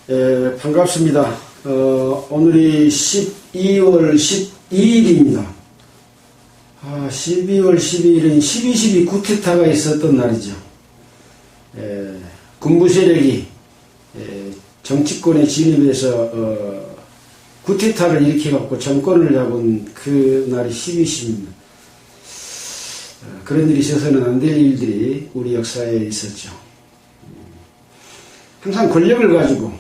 반갑습니다. 오늘이 12월 12일입니다. 12월 12일은 12.12 쿠데타가 있었던 날이죠. 군부 세력이 정치권에 진입해서 쿠데타를 일으켜갖고 정권을 잡은 그 날이 12.12입니다. 그런 일이 있어서는 안 될 일들이 우리 역사에 있었죠. 항상 권력을 가지고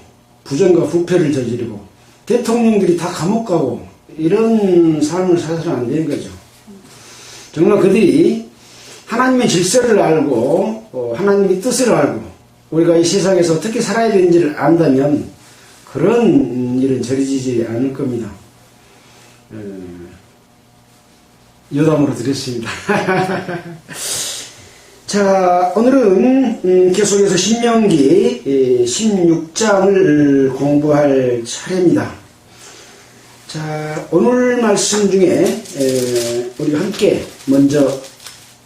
부정과 부패를 저지르고 대통령들이 다 감옥 가고 이런 삶을 살아서는 안 되는 거죠. 정말 그들이 하나님의 질서를 알고 하나님의 뜻을 알고 우리가 이 세상에서 어떻게 살아야 되는지를 안다면 그런 일은 저지르지 않을 겁니다. 여담으로 드렸습니다. 자, 오늘은 계속해서 신명기 16장을 공부할 차례입니다. 자, 오늘 말씀 중에 우리 함께 먼저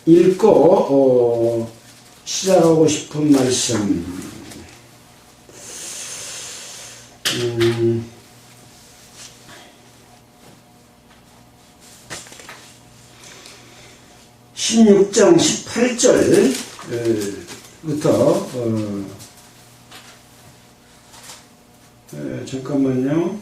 읽고 시작하고 싶은 말씀 16장 18절부터 잠깐만요.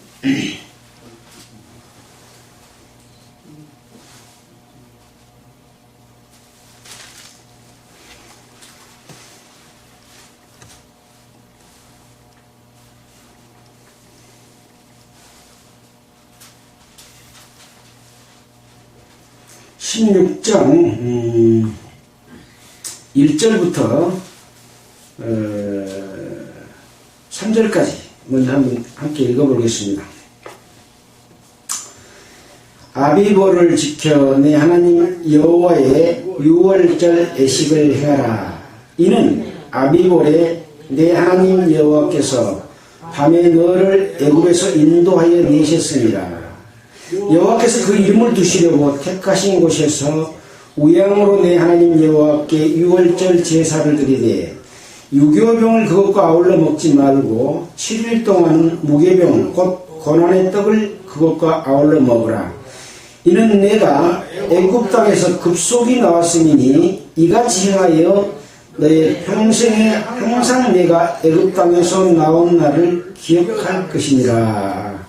16장 1절부터 3절까지 먼저 한번 함께 읽어보겠습니다. 아비보를 지켜 내 하나님 여호와의 유월절 애식을 행하라. 이는 아비볼에 내 하나님 여호와께서 밤에 너를 애굽에서 인도하여 내셨으니라. 여호와께서 그 이름을 두시려고 택하신 곳에서 우양으로 내 하나님 여호와께 유월절 제사를 드리되 유교병을 그것과 아울러 먹지 말고 7일 동안 무교병 곧 고난의 떡을 그것과 아울러 먹으라. 이는 내가 애굽 땅에서 급속이 나왔음이니 이같이 행하여 너의 평생에 항상 내가 애굽 땅에서 나온 날을 기억할 것이니라.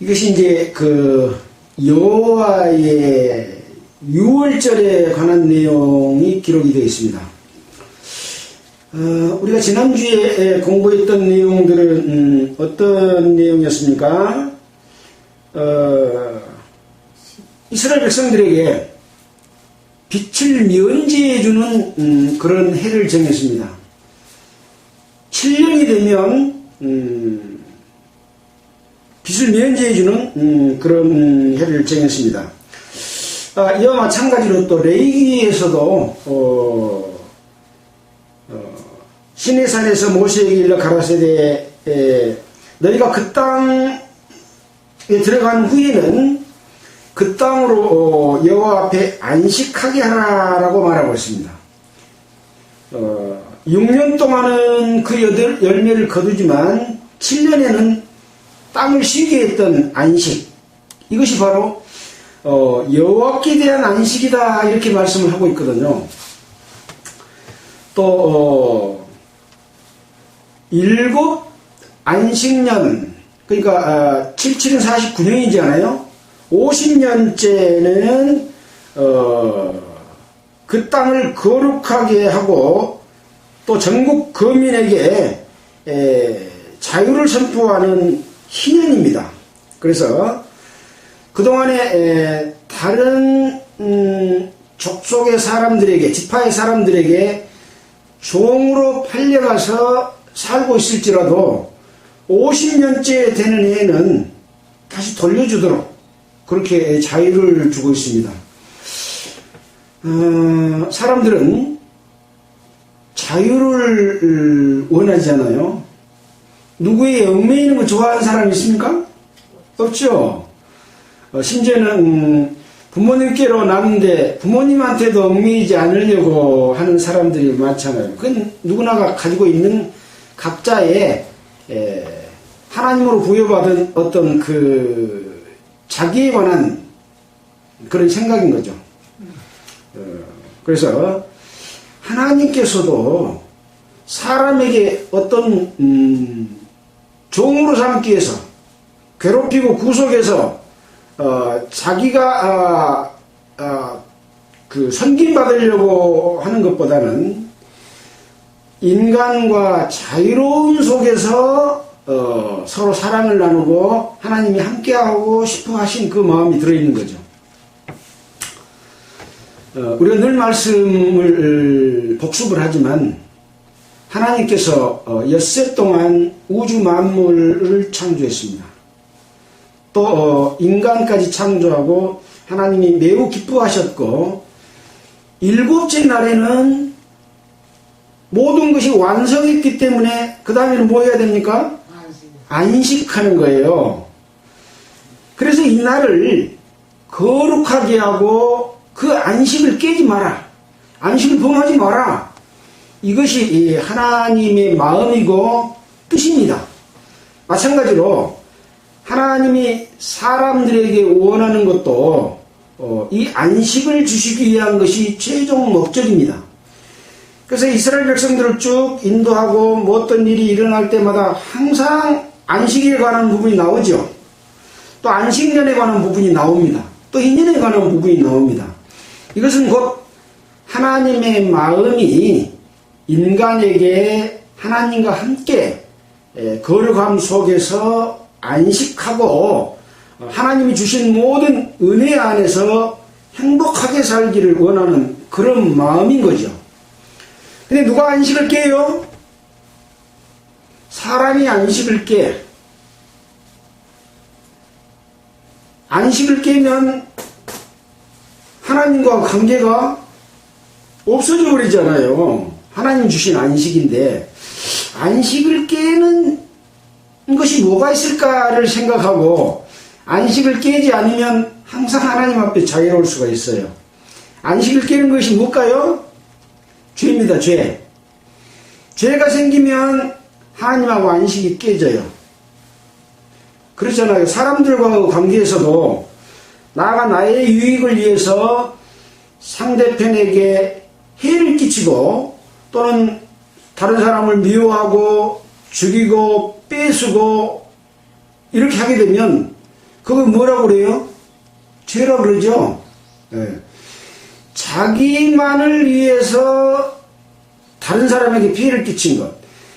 이것이 이제 그 여호와의 유월절에 관한 내용이 기록이 되어 있습니다. 우리가 지난주에 공부했던 내용들은 어떤 내용이었습니까? 이스라엘 백성들에게 빛을 면제해주는 그런 해를 정했습니다. 7년이 되면 빛을 면제해주는 그런 해를 정했습니다. 이와 마찬가지로 또 레위기에서도 시내산에서 모세에게 일러 가라사대 너희가 그 땅에 들어간 후에는 그 땅으로 여호와 앞에 안식하게 하라라고 말하고 있습니다. 6년 동안은 그 열매를 거두지만 7년에는 땅을 쉬게 했던 안식, 이것이 바로 여호와께 대한 안식이다 이렇게 말씀을 하고 있거든요. 또 7 안식년, 그러니까 77은 49년이잖아요. 50년째는 그 땅을 거룩하게 하고 또 전국 거민에게 자유를 선포하는 희년입니다. 그래서 그동안에 다른 족속의 사람들에게, 지파의 사람들에게 종으로 팔려가서 살고 있을지라도 50년째 되는 해에는 다시 돌려주도록 그렇게 자유를 주고 있습니다. 사람들은 자유를 원하잖아요. 누구의 얽매이는 거 좋아하는 사람이 있습니까? 없죠. 심지어는 부모님께로 낳는데 부모님한테도 얽매이지 않으려고 하는 사람들이 많잖아요. 그건 누구나가 가지고 있는 각자의 하나님으로 부여받은 어떤 그 자기에 관한 그런 생각인 거죠. 그래서 하나님께서도 사람에게 어떤 종으로 삼기 위해서 괴롭히고 구속해서 자기가 그 섬김받으려고 하는 것보다는 인간과 자유로움 속에서 서로 사랑을 나누고 하나님이 함께하고 싶어 하신 그 마음이 들어있는 거죠. 우리가 늘 말씀을 복습을 하지만 하나님께서 엿새 동안 우주 만물을 창조했습니다. 또 인간까지 창조하고 하나님이 매우 기뻐하셨고 일곱째 날에는 모든 것이 완성했기 때문에 그 다음에는 뭐 해야 됩니까? 안식하는 거예요. 그래서 이 날을 거룩하게 하고 그 안식을 깨지 마라. 안식을 범하지 마라. 이것이 하나님의 마음이고 뜻입니다. 마찬가지로 하나님이 사람들에게 원하는 것도 이 안식을 주시기 위한 것이 최종 목적입니다. 그래서 이스라엘 백성들을 쭉 인도하고 뭐 어떤 일이 일어날 때마다 항상 안식에 관한 부분이 나오죠. 또 안식년에 관한 부분이 나옵니다. 또 인년에 관한 부분이 나옵니다. 이것은 곧 하나님의 마음이 인간에게 하나님과 함께 거룩함 속에서 안식하고 하나님이 주신 모든 은혜 안에서 행복하게 살기를 원하는 그런 마음인 거죠. 근데 누가 안식을 깨요? 사람이 안식을 깨. 안식을 깨면 하나님과 관계가 없어져 버리잖아요. 하나님 주신 안식인데 안식을 깨는 것이 뭐가 있을까를 생각하고 안식을 깨지 않으면 항상 하나님 앞에 자유로울 수가 있어요. 안식을 깨는 것이 뭘까요? 죄입니다. 죄. 죄가 생기면 하나님하고 안식이 깨져요. 그렇잖아요. 사람들과의 관계에서도 나가 나의 유익을 위해서 상대편에게 해를 끼치고 또는 다른 사람을 미워하고 죽이고 빼쓰고 이렇게 하게 되면 그걸 뭐라고 그래요? 죄라고 그러죠. 네. 자기만을 위해서 다른 사람에게 피해를 끼친 것,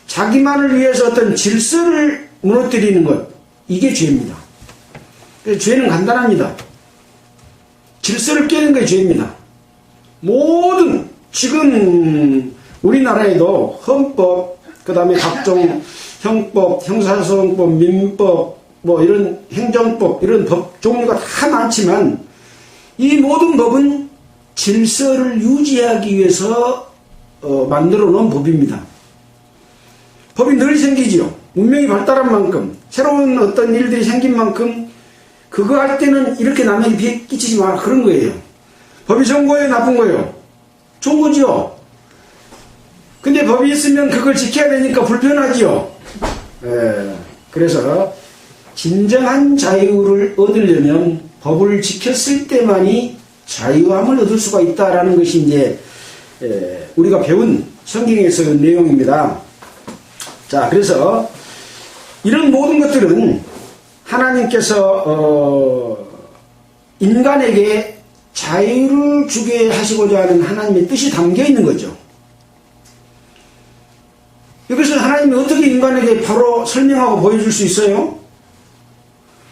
자기만을 위해서 어떤 질서를 무너뜨리는 것, 이게 죄입니다. 그래서 죄는 간단합니다. 질서를 깨는 게 죄입니다. 모든 지금 우리나라에도 헌법, 그 다음에 각종 형법, 형사소송법, 민법, 뭐 이런 행정법, 이런 법 종류가 다 많지만 이 모든 법은 질서를 유지하기 위해서 만들어 놓은 법입니다. 법이 늘 생기지요. 문명이 발달한 만큼, 새로운 어떤 일들이 생긴 만큼 그거 할 때는 이렇게 남에게 피해 끼치지 마라 그런 거예요. 법이 좋은 거예요? 나쁜 거예요? 좋은 거지요. 근데 법이 있으면 그걸 지켜야 되니까 불편하지요. 그래서 진정한 자유를 얻으려면 법을 지켰을 때만이 자유함을 얻을 수가 있다라는 것이 이제 우리가 배운 성경에서 내용입니다. 자, 그래서 이런 모든 것들은 하나님께서 인간에게 자유를 주게 하시고자 하는 하나님의 뜻이 담겨 있는 거죠. 이것을 하나님이 어떻게 인간에게 바로 설명하고 보여줄 수 있어요?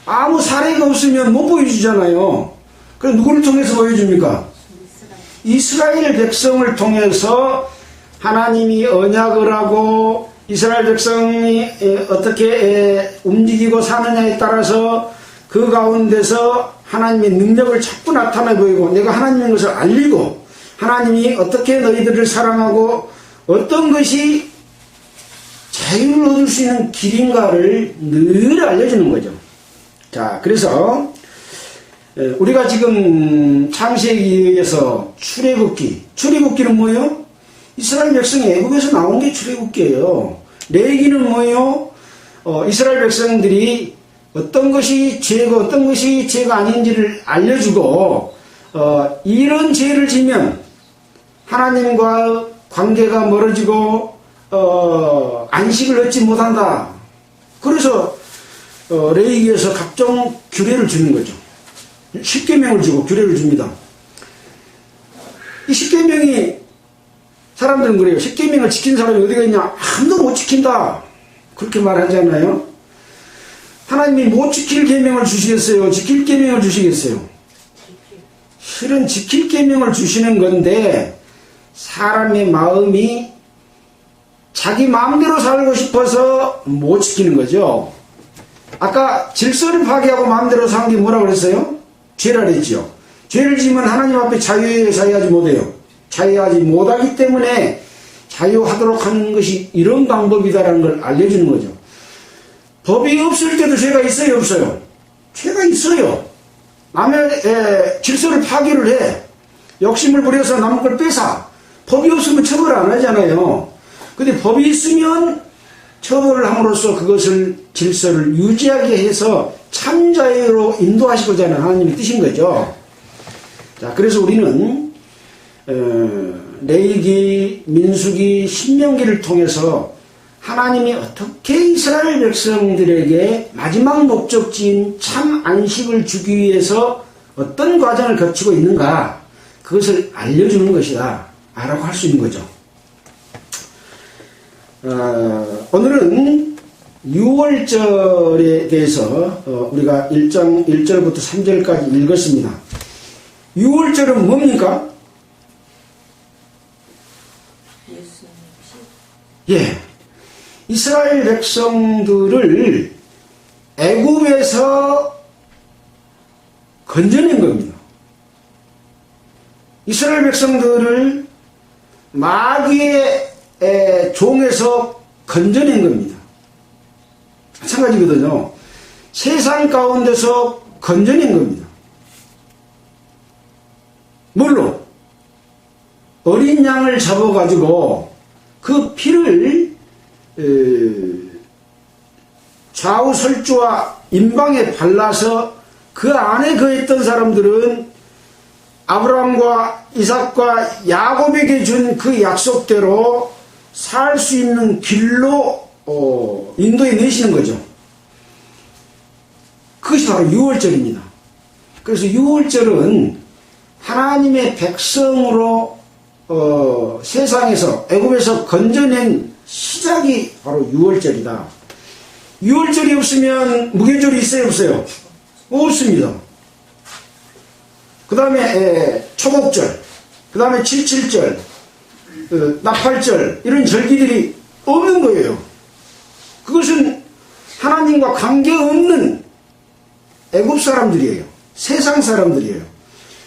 아무 사례가 없으면 못 보여주잖아요. 그럼 누구를 통해서 보여줍니까? 이스라엘 백성을 통해서 하나님이 언약을 하고 이스라엘 백성이 어떻게 움직이고 사느냐에 따라서 그 가운데서 하나님의 능력을 자꾸 나타내 보이고 내가 하나님인 것을 알리고 하나님이 어떻게 너희들을 사랑하고 어떤 것이 자유를 얻을 수 있는 길인가를 늘 알려주는 거죠. 자, 그래서 우리가 지금 창세기에서 출애굽기는 뭐예요? 이스라엘 백성이 애굽에서 나온 게 출애굽기예요. 레위기는 뭐예요? 이스라엘 백성들이 어떤 것이 죄고 어떤 것이 죄가 아닌지를 알려주고 이런 죄를 지면 하나님과 관계가 멀어지고 안식을 얻지 못한다. 그래서 레위기에서 각종 규례를 주는 거죠. 십계명을 주고 규례를 줍니다. 이 십계명이 사람들은 그래요. 십계명을 지킨 사람이 어디가 있냐? 아무도 못 지킨다. 그렇게 말하잖아요. 하나님이 못 지킬 계명을 주시겠어요? 지킬 계명을 주시겠어요? 실은 지킬 계명을 주시는 건데 사람의 마음이 자기 마음대로 살고 싶어서 못 지키는 거죠. 아까 질서를 파괴하고 마음대로 사는 게 뭐라고 그랬어요? 죄라 그랬죠. 죄를 지으면 하나님 앞에 자유하지 못해요. 자유하지 못하기 때문에 자유하도록 하는 것이 이런 방법이다라는 걸 알려주는 거죠. 법이 없을 때도 죄가 있어요, 없어요? 죄가 있어요. 남의 질서를 파괴를 해. 욕심을 부려서 남의 걸 뺏어. 법이 없으면 처벌을 안 하잖아요. 근데 법이 있으면 처벌을 함으로써 그것을 질서를 유지하게 해서 참자유로 인도하시고자 하는 하나님의 뜻인 거죠. 자, 그래서 우리는 레위기, 민수기, 신명기를 통해서 하나님이 어떻게 이스라엘 백성들에게 마지막 목적지인 참 안식을 주기 위해서 어떤 과정을 거치고 있는가, 그것을 알려주는 것이다 라고 할 수 있는 거죠. 오늘은 6월절에 대해서 우리가 1장 1절부터 3절까지 읽었습니다. 6월절은 뭡니까? 예, 이스라엘 백성들을 애굽에서 건져낸 겁니다. 이스라엘 백성들을 마귀의 종에서 건져낸 겁니다. 마찬가지거든요. 세상 가운데서 건져낸 겁니다. 뭘로? 어린 양을 잡아가지고 그 피를 좌우 설주와 임방에 발라서 그 안에 거했던 사람들은 아브라함과 이삭과 야곱에게 준 그 약속대로 살 수 있는 길로 인도해 내시는 거죠. 그것이 바로 6월절입니다. 그래서 6월절은 하나님의 백성으로 세상에서 애굽에서 건져낸 시작이 바로 6월절이다. 6월절이 없으면 무교절이 있어요, 없어요? 없습니다. 그 다음에 초복절, 그 다음에 칠칠절, 나팔절, 이런 절기들이 없는 거예요. 그것은 하나님과 관계없는 애굽 사람들이에요. 세상 사람들이에요.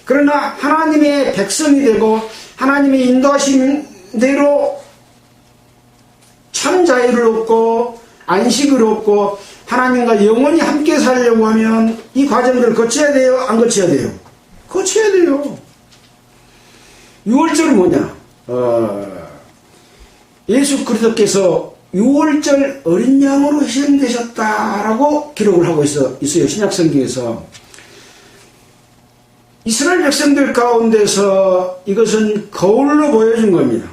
그러나 하나님의 백성이 되고 하나님의 인도하신 대로 참 자유를 얻고 안식을 얻고 하나님과 영원히 함께 살려고 하면 이 과정들을 거쳐야 돼요? 안 거쳐야 돼요? 거쳐야 돼요. 6월절은 뭐냐? 예수 그리스도께서 6월절 어린 양으로 희생되셨다라고 기록을 하고 있어요. 신약성경에서. 이스라엘 백성들 가운데서 이것은 거울로 보여준 겁니다.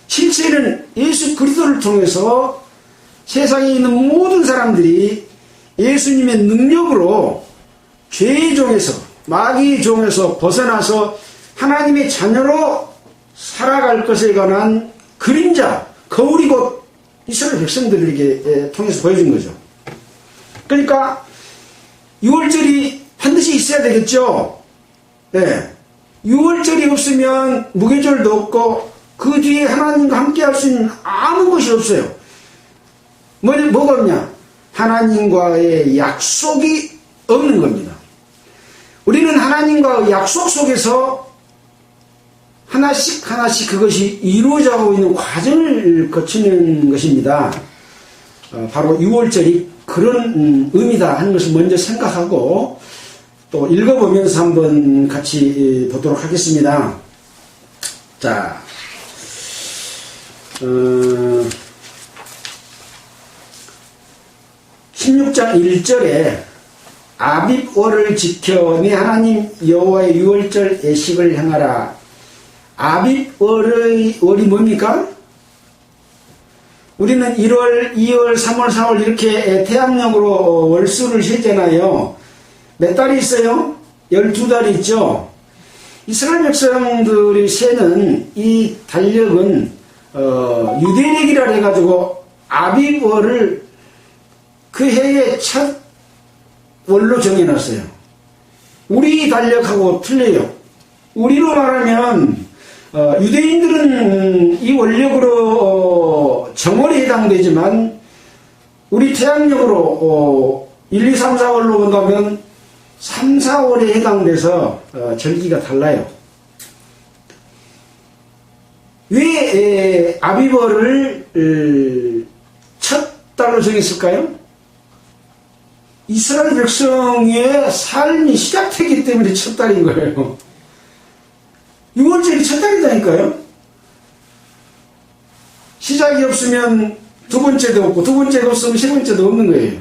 실제는 예수 그리스도를 통해서 세상에 있는 모든 사람들이 예수님의 능력으로 죄의 종에서, 마귀의 종에서 벗어나서 하나님의 자녀로 살아갈 것에 관한 그림자, 거울이 곧 이스라엘 백성들에게 통해서 보여준 거죠. 그러니까 6월절이 반드시 있어야 되겠죠. 네. 6월절이 없으면 무교절도 없고 그 뒤에 하나님과 함께 할 수 있는 아무 것이 없어요. 뭐가 없냐? 하나님과의 약속이 없는 겁니다. 우리는 하나님과의 약속 속에서 하나씩 하나씩 그것이 이루어져가고 있는 과정을 거치는 것입니다. 바로 6월절이 그런 의미다 하는 것을 먼저 생각하고 또 읽어보면서 한번 같이 보도록 하겠습니다. 자, 16장 1절에 아빕월을 지켜 네 하나님 여호와의 유월절 예식을 행하라. 아빕월이 뭡니까? 우리는 1월, 2월, 3월, 4월 이렇게 태양력으로 월수를 세잖아요. 몇 달이 있어요? 12달이 있죠. 이스라엘 백성들이 세는 이 달력은 유대暦이라 해가지고 아빕월을 그 해의 첫 월로 정해놨어요. 우리 달력하고 틀려요. 우리로 말하면 유대인들은 이 원력으로 정월에 해당되지만 우리 태양력으로 1, 2, 3, 4월로 본다면 3, 4월에 해당돼서 절기가 달라요. 왜 아비벌을 첫 달로 정했을까요? 이스라엘 백성의 삶이 시작되기 때문에 첫 달인 거예요. 6월절이 첫 달이다니까요. 시작이 없으면 두 번째도 없고 두 번째가 없으면 세 번째도 없는 거예요.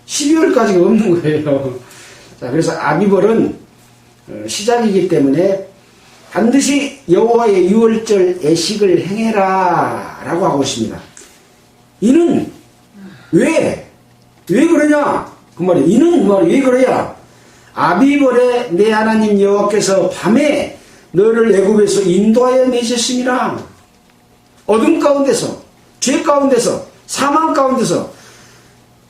12월까지가 없는 거예요. 자, 그래서 아비벌은 시작이기 때문에 반드시 여호와의 유월절 예식을 행해라 라고 하고 있습니다. 이는 왜 그러냐? 그 말이에요. 이는 왜 그러냐? 아비벌에 내 하나님 여호와께서 밤에 너를 애굽에서 인도하여 내셨습니다. 어둠 가운데서, 죄 가운데서, 사망 가운데서,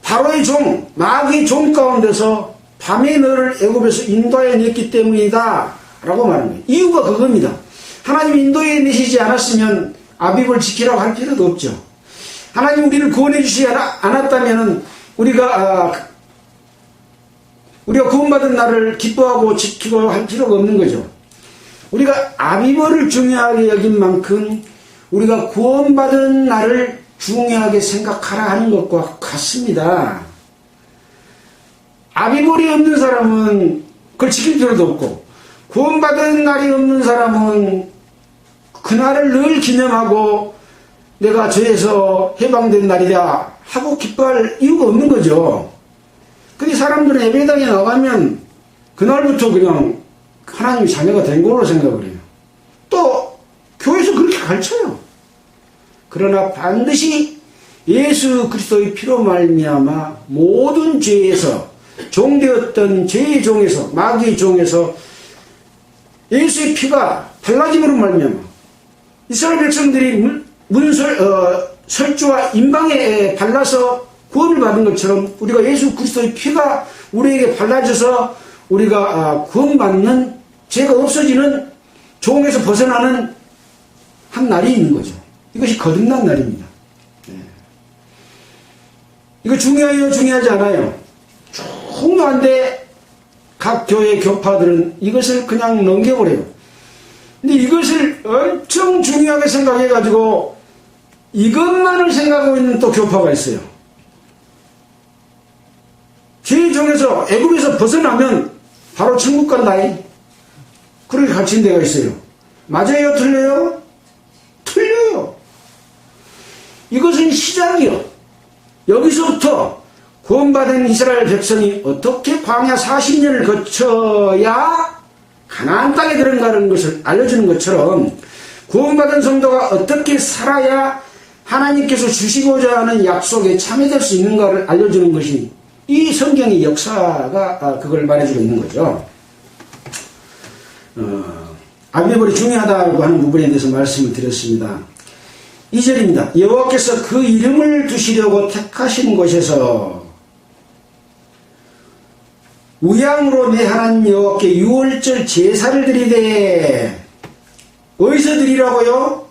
바로의 종, 마귀의 종 가운데서 밤에 너를 애굽에서 인도하여 냈기 때문이다 라고 말하는 거예요. 이유가 그겁니다. 하나님 인도해 내시지 않았으면 아비벌 지키라고 할 필요도 없죠. 하나님 우리를 구원해 주시지 않았다면 우리가 구원받은 날을 기뻐하고 지키고 할 필요가 없는 거죠. 우리가 아비벌을 중요하게 여긴 만큼 우리가 구원받은 날을 중요하게 생각하라 하는 것과 같습니다. 아비벌이 없는 사람은 그걸 지킬 필요도 없고 구원받은 날이 없는 사람은 그날을 늘 기념하고 내가 죄에서 해방된 날이다 하고 기뻐할 이유가 없는 거죠. 근데 사람들은 예배당에 나가면 그날부터 그냥 하나님의 자녀가 된 걸로 생각을 해요. 또 교회에서 그렇게 가르쳐요. 그러나 반드시 예수 그리스도의 피로 말미암아 모든 죄에서 종되었던 죄의 종에서 마귀의 종에서 예수의 피가 발라짐으로 말미암아 이스라엘 백성들이 설주와 인방에 발라서 구원을 받은 것처럼 우리가 예수 그리스도의 피가 우리에게 발라져서 우리가 구원받는 죄가 없어지는 종에서 벗어나는 한 날이 있는 거죠. 이것이 거듭난 날입니다. 이거 중요해요? 중요하지 않아요? 중요한데 각 교회 교파들은 이것을 그냥 넘겨버려요. 근데 이것을 엄청 중요하게 생각해가지고 이것만을 생각하고 있는 또 교파가 있어요. 죄의 종에서 애굽에서 벗어나면 바로 천국 간다이. 그렇게 가르친 데가 있어요. 맞아요? 틀려요? 틀려요. 이것은 시작이요. 여기서부터 구원받은 이스라엘 백성이 어떻게 광야 40년을 거쳐야 가나안 땅에 들어가는 것을 알려주는 것처럼 구원받은 성도가 어떻게 살아야 하나님께서 주시고자 하는 약속에 참여될 수 있는가를 알려주는 것이 이 성경의 역사가 그걸 말해주고 있는 거죠. 아비벌이 중요하다고 하는 부분에 대해서 말씀을 드렸습니다. 2절입니다. 여호와께서 그 이름을 두시려고 택하신 곳에서 우양으로 내 하나님 여호와께 유월절 제사를 드리되 어디서 드리라고요?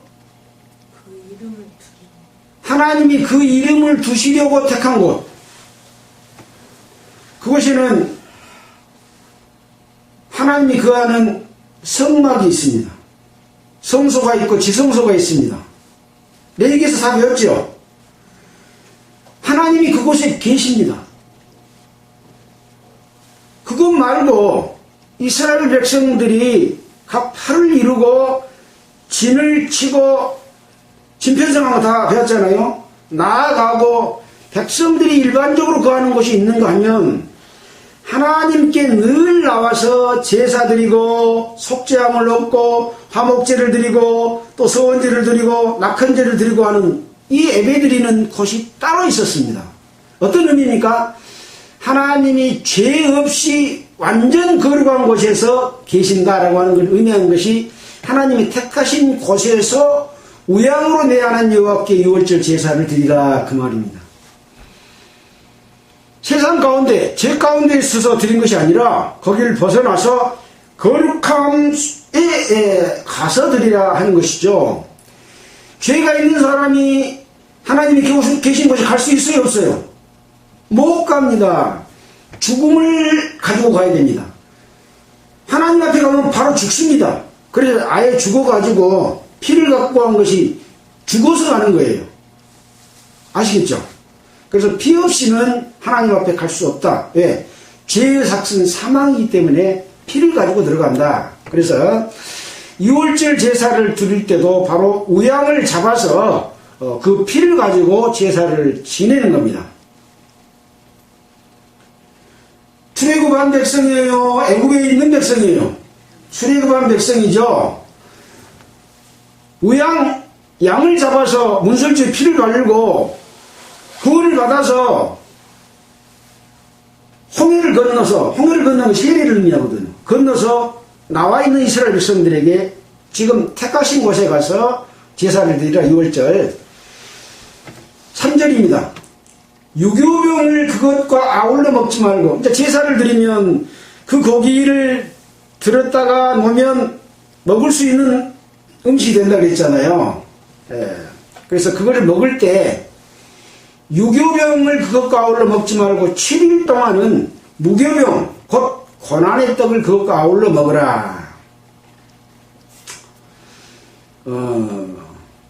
하나님이 그 이름을 두시려고 택한 곳. 그곳에는 하나님이 거하는 성막이 있습니다. 성소가 있고 지성소가 있습니다. 레위기에서 다 배웠죠? 하나님이 그곳에 계십니다. 그것 말고 이스라엘 백성들이 각 팔을 이루고 진을 치고 진편성하고 다 배웠잖아요. 나아가고 백성들이 일반적으로 거하는 곳이 있는가 하면 하나님께 늘 나와서 제사 드리고 속죄함을 얻고 화목제를 드리고 또 서원제를 드리고 낙헌제를 드리고 하는 이 예배 드리는 곳이 따로 있었습니다. 어떤 의미입니까? 하나님이 죄 없이 완전 거룩한 곳에서 계신다라고 하는 걸 의미하는 것이 하나님이 택하신 곳에서 우양으로 내 하나님 여호와께 유월절 제사를 드리라 그 말입니다. 세상 가운데 죄 가운데 있어서 드린 것이 아니라 거기를 벗어나서 거룩함에 가서 드리라 하는 것이죠. 죄가 있는 사람이 하나님이 계신 곳에 갈 수 있어요 없어요? 못 갑니다. 죽음을 가지고 가야 됩니다. 하나님 앞에 가면 바로 죽습니다. 그래서 아예 죽어가지고 피를 갖고 간 것이 죽어서 가는 거예요. 아시겠죠? 그래서 피 없이는 하나님 앞에 갈 수 없다. 왜? 죄의 삭은 사망이기 때문에 피를 가지고 들어간다. 그래서 유월절 제사를 드릴 때도 바로 우양을 잡아서 그 피를 가지고 제사를 지내는 겁니다. 출애굽한 백성이에요? 애굽에 있는 백성이에요? 출애굽한 백성이죠. 양을 잡아서 문설주에 피를 바르고 구원을 받아서 홍해를 건너는 것이 세례를 의미하거든요. 건너서 나와 있는 이스라엘 백성들에게 지금 택하신 곳에 가서 제사를 드리라. 유월절 3절입니다. 유교병을 그것과 아울러 먹지 말고, 이제 제사를 드리면 그 고기를 들었다가 놓으면 먹을 수 있는 음식이 된다고 했잖아요. 그래서 그거를 먹을 때 유교병을 그것과 아울러 먹지 말고 7일 동안은 무교병, 곧 고난의 떡을 그것과 아울러 먹으라.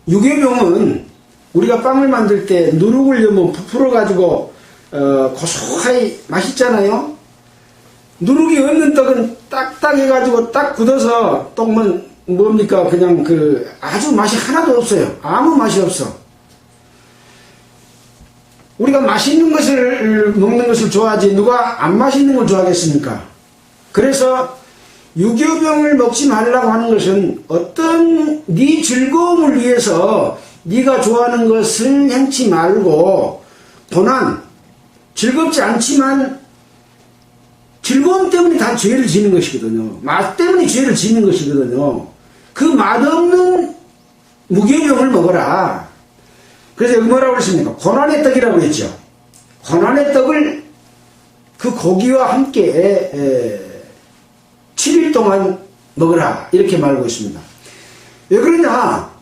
유교병은 우리가 빵을 만들 때 누룩을 넣으면 부풀어가지고 고소하게 맛있잖아요. 누룩이 없는 떡은 딱딱해가지고 딱 굳어서 떡은 뭡니까? 그냥 아주 맛이 하나도 없어요. 아무 맛이 없어. 우리가 맛있는 것을 먹는 것을 좋아하지 누가 안 맛있는 걸 좋아하겠습니까? 그래서 유교병을 먹지 말라고 하는 것은 어떤 네 즐거움을 위해서 네가 좋아하는 것을 행치 말고 고난, 즐겁지 않지만 즐거움 때문에 다 죄를 지는 것이거든요. 맛 때문에 죄를 지는 것이거든요. 그 맛없는 무교병을 먹어라. 그래서 여기 뭐라고 그랬습니까? 고난의 떡이라고 했죠. 고난의 떡을 그 고기와 함께 7일 동안 먹으라. 이렇게 말하고 있습니다. 왜 그러냐?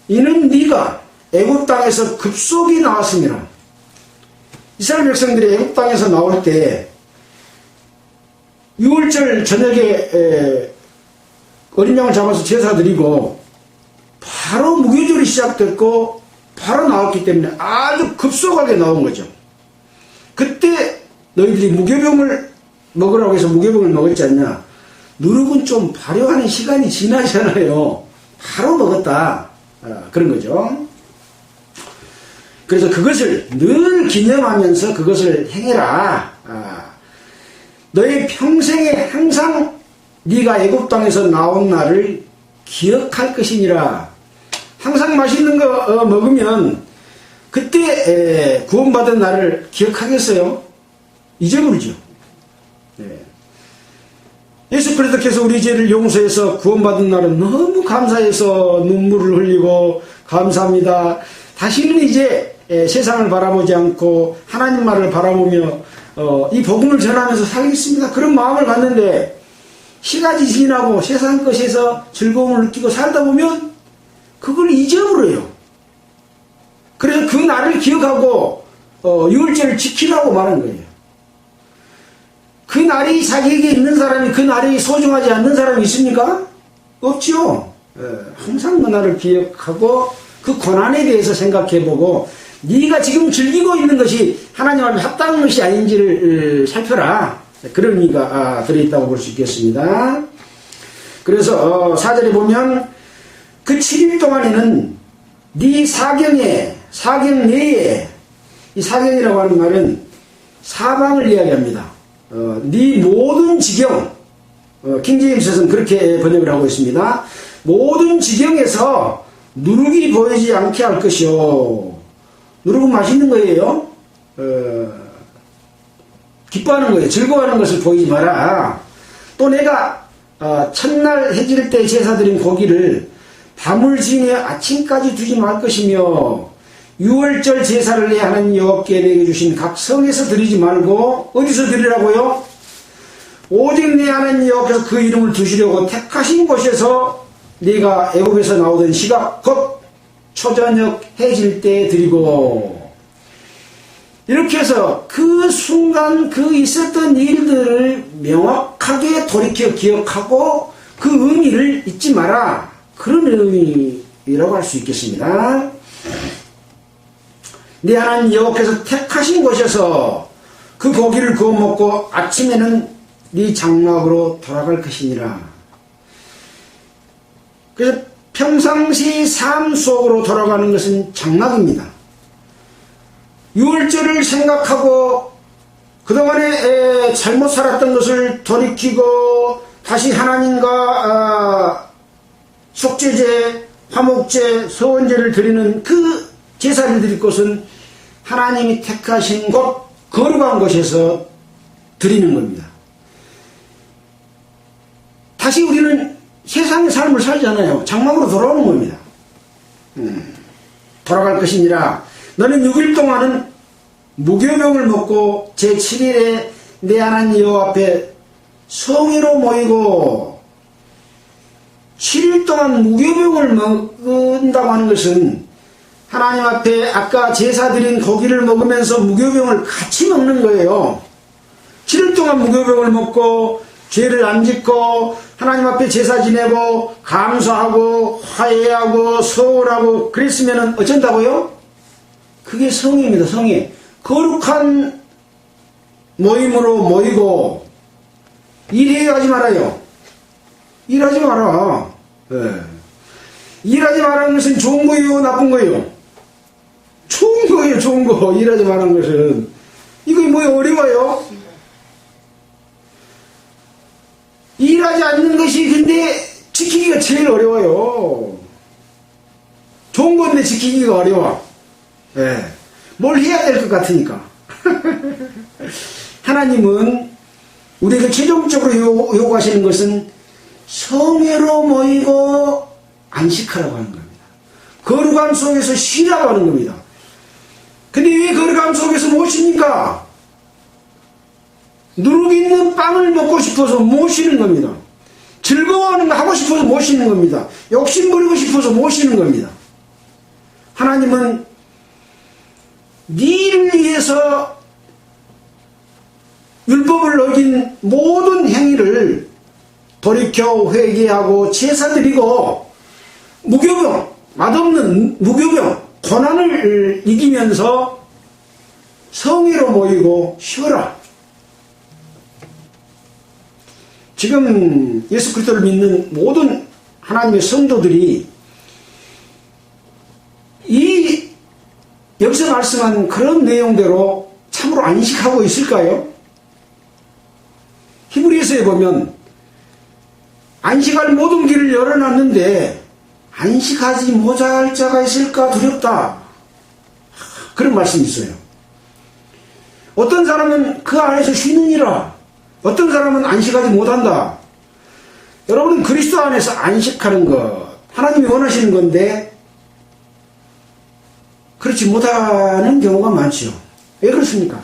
이는 네가 애굽 땅에서 급속이 나왔습니다. 이스라엘 백성들이 애굽 땅에서 나올 때 유월절 저녁에 어린 양을 잡아서 제사 드리고 바로 무교절이 시작됐고 바로 나왔기 때문에 아주 급속하게 나온 거죠. 그때 너희들이 무교병을 먹으라고 해서 무교병을 먹었지 않냐? 누룩은 좀 발효하는 시간이 지나잖아요. 바로 먹었다. 그런 거죠. 그래서 그것을 늘 기념하면서 그것을 행해라. 너의 평생에 항상 네가 애굽 땅에서 나온 날을 기억할 것이니라. 항상 맛있는 거 먹으면 그때 구원받은 날을 기억하겠어요? 잊어버리죠. 예수 그리스도께서 우리 죄를 용서해서 구원받은 날은 너무 감사해서 눈물을 흘리고 감사합니다. 다시는 이제 세상을 바라보지 않고 하나님 말을 바라보며 이 복음을 전하면서 살겠습니다. 그런 마음을 갖는데 시간이 지나고 세상 것에서 즐거움을 느끼고 살다 보면 그걸 잊어버려요. 그래서 그 날을 기억하고 유월절을 지키라고 말한 거예요. 그 날이 자기에게 있는 사람이 그 날이 소중하지 않는 사람이 있습니까? 없죠. 항상 그 날을 기억하고 그 고난에 대해서 생각해보고 네가 지금 즐기고 있는 것이 하나님 앞에 합당한 것이 아닌지를 살펴라. 그런 의미가 들어있다고 볼 수 있겠습니다. 그래서 4절에 보면 그 7일 동안에는 네 사경 내에, 이 사경이라고 하는 말은 사방을 이야기합니다. 네 모든 지경, 킹제임스에서는 그렇게 번역을 하고 있습니다. 모든 지경에서 누룩이 보이지 않게 할 것이요. 누룩은 맛있는 거예요. 기뻐하는 거예요. 즐거워하는 것을 보이지 마라. 또 내가 첫날 해질 때 제사 드린 고기를 밤을 지내 아침까지 두지 말 것이며 6월절 제사를 내 하나님 여호와께 내게 주신 각 성에서 드리지 말고 어디서 드리라고요? 오직 내 하나님 여호와께서 그 이름을 두시려고 택하신 곳에서 네가 애굽에서 나오던 시각 곧 초저녁 해질 때 드리고, 이렇게 해서 그 순간 그 있었던 일들을 명확하게 돌이켜 기억하고 그 의미를 잊지 마라. 그런 의미라고 할 수 있겠습니다. 네 하나님 여호와께서 택하신 곳에서 그 고기를 구워 먹고 아침에는 네 장막으로 돌아갈 것이니라. 그래서 평상시 삶 속으로 돌아가는 것은 장막입니다. 6월절을 생각하고 그동안에 잘못 살았던 것을 돌이키고 다시 하나님과 속죄제, 화목제, 서원제를 드리는 그 제사를 드릴 곳은 하나님이 택하신 곳, 거룩한 곳에서 드리는 겁니다. 다시 우리는 세상의 삶을 살잖아요. 장막으로 돌아오는 겁니다. 돌아갈 것이니라. 너는 6일 동안은 무교병을 먹고 제7일에 내 하나님 여호와 앞에 성회로 모이고, 7일 동안 무교병을 먹는다고 하는 것은 하나님 앞에 아까 제사 드린 고기를 먹으면서 무교병을 같이 먹는 거예요. 7일 동안 무교병을 먹고 죄를 안 짓고 하나님 앞에 제사 지내고 감사하고 화해하고 서울하고 그랬으면 어쩐다고요? 그게 성회입니다. 성회. 거룩한 모임으로 모이고. 일해야 하지 말아요. 일하지 마라. 네. 일하지 말라는 것은 좋은 거예요, 나쁜 거예요? 좋은 거예요, 좋은 거. 일하지 말라는 것은. 이거 뭐 어려워요? 일하지 않는 것이 근데 지키기가 제일 어려워요. 좋은 건데 지키기가 어려워. 네. 뭘 해야 될 것 같으니까. 하나님은 우리에게 최종적으로 요구하시는 것은 성회로 모이고 안식하라고 하는 겁니다. 거룩함 속에서 쉬라고 하는 겁니다. 근데 왜 거룩함 속에서 못 쉬니까? 누룩 있는 빵을 먹고 싶어서 못 쉬는 겁니다. 즐거워하는 거 하고 싶어서 못 쉬는 겁니다. 욕심 부리고 싶어서 못 쉬는 겁니다. 하나님은 니를 위해서 율법을 어긴 모든 행위를 돌이켜 회개하고 제사 드리고 무교병, 맛없는 무교병, 고난을 이기면서 성회로 모이고 쉬어라. 지금 예수 그리스도를 믿는 모든 하나님의 성도들이 이 여기서 말씀한 그런 내용대로 참으로 안식하고 있을까요? 히브리서에 보면 안식할 모든 길을 열어놨는데 안식하지 못할 자가 있을까 두렵다. 그런 말씀이 있어요. 어떤 사람은 그 안에서 쉬느니라. 어떤 사람은 안식하지 못한다. 여러분은 그리스도 안에서 안식하는 것, 하나님이 원하시는 건데 그렇지 못하는 경우가 많죠. 왜 그렇습니까?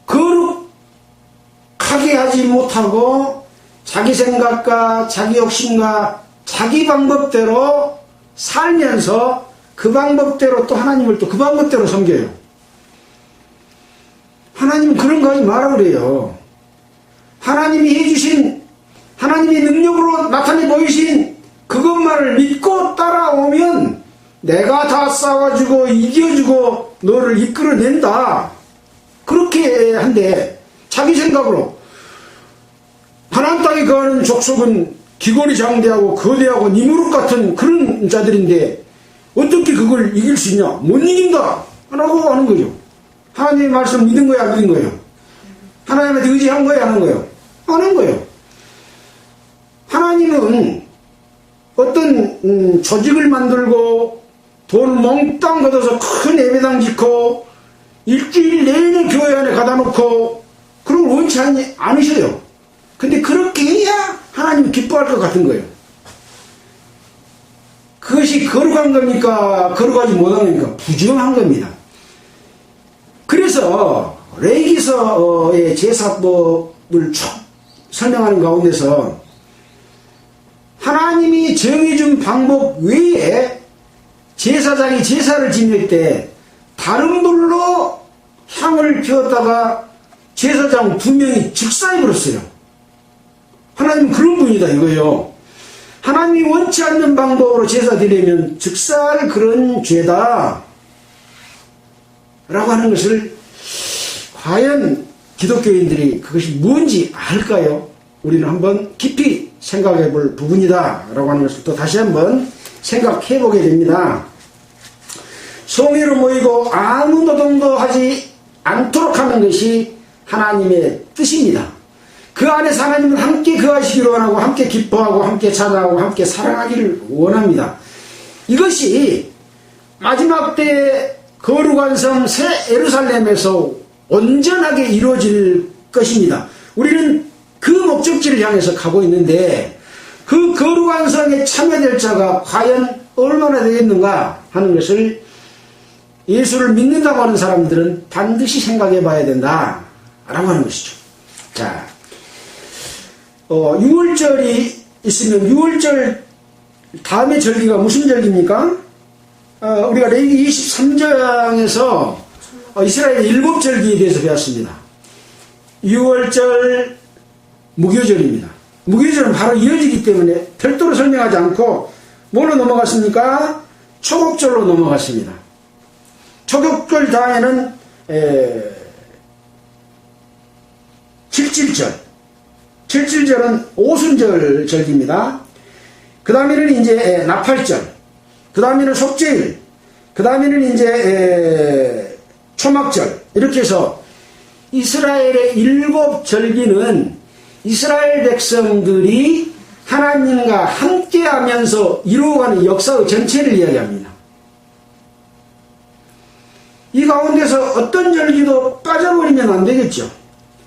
거룩하게 하지 못하고 자기 생각과 자기 욕심과 자기 방법대로 살면서 그 방법대로 또 하나님을 또 그 방법대로 섬겨요. 하나님은 그런 거 하지 마라 그래요. 하나님이 해주신, 하나님의 능력으로 나타내 보이신 그것만을 믿고 따라오면 내가 다 싸워주고 이겨주고 너를 이끌어낸다. 그렇게 한데 자기 생각으로 하나님 땅에 거하는 족속은 기골이 장대하고 거대하고 니무릇 같은 그런 자들인데 어떻게 그걸 이길 수 있냐? 못 이긴다! 라고 하는 거죠. 하나님의 말씀 믿은 거야, 안 믿은 거예요? 하나님한테 의지한 거야, 안 한 거예요? 안 한 거예요. 하나님은 어떤 조직을 만들고 돈을 몽땅 걷어서 큰 예배당 짓고 일주일 내내 교회 안에 가다 놓고 그런 걸 원치 않으셔요. 근데 그렇게 해야 하나님이 기뻐할 것 같은 거예요. 그것이 거룩한 겁니까? 거룩하지 못한 겁니까? 부정한 겁니다. 그래서 레위기서의 제사법을 쭉 설명하는 가운데서 하나님이 정해준 방법 외에 제사장이 제사를 지낼 때 다른 불로 향을 피웠다가 제사장 2명이 즉사해버렸어요. 하나님은 그런 분이다 이거예요. 하나님이 원치 않는 방법으로 제사 드리면 즉사할 그런 죄다 라고 하는 것을 과연 기독교인들이 그것이 뭔지 알까요? 우리는 한번 깊이 생각해 볼 부분이다 라고 하는 것을 또 다시 한번 생각해 보게 됩니다. 성회로 모이고 아무 노동도 하지 않도록 하는 것이 하나님의 뜻입니다. 그 안에서 하나님은 함께 거하시기를 원하고 함께 기뻐하고 함께 찬양하고 함께 사랑하기를 원합니다. 이것이 마지막 때 거룩한 성 새 예루살렘에서 온전하게 이루어질 것입니다. 우리는 그 목적지를 향해서 가고 있는데 그 거룩한 성에 참여될 자가 과연 얼마나 되겠는가 하는 것을 예수를 믿는다고 하는 사람들은 반드시 생각해 봐야 된다 라고 하는 것이죠. 자, 6월절이 있으면 6월절 다음의 절기가 무슨 절기입니까? 우리가 레위기 23장에서 이스라엘의 7절기에 대해서 배웠습니다. 6월절 무교절입니다. 무교절은 바로 이어지기 때문에 별도로 설명하지 않고 뭘로 넘어갔습니까? 초곡절로 넘어갔습니다. 초곡절 다음에는 77절. 77절은 오순절 절기입니다. 그 다음에는 이제 나팔절, 그 다음에는 속죄일, 그 다음에는 이제 초막절. 이렇게 해서 이스라엘의 7절기는 이스라엘 백성들이 하나님과 함께하면서 이루어가는 역사의 전체를 이야기합니다. 이 가운데서 어떤 절기도 빠져버리면 안 되겠죠.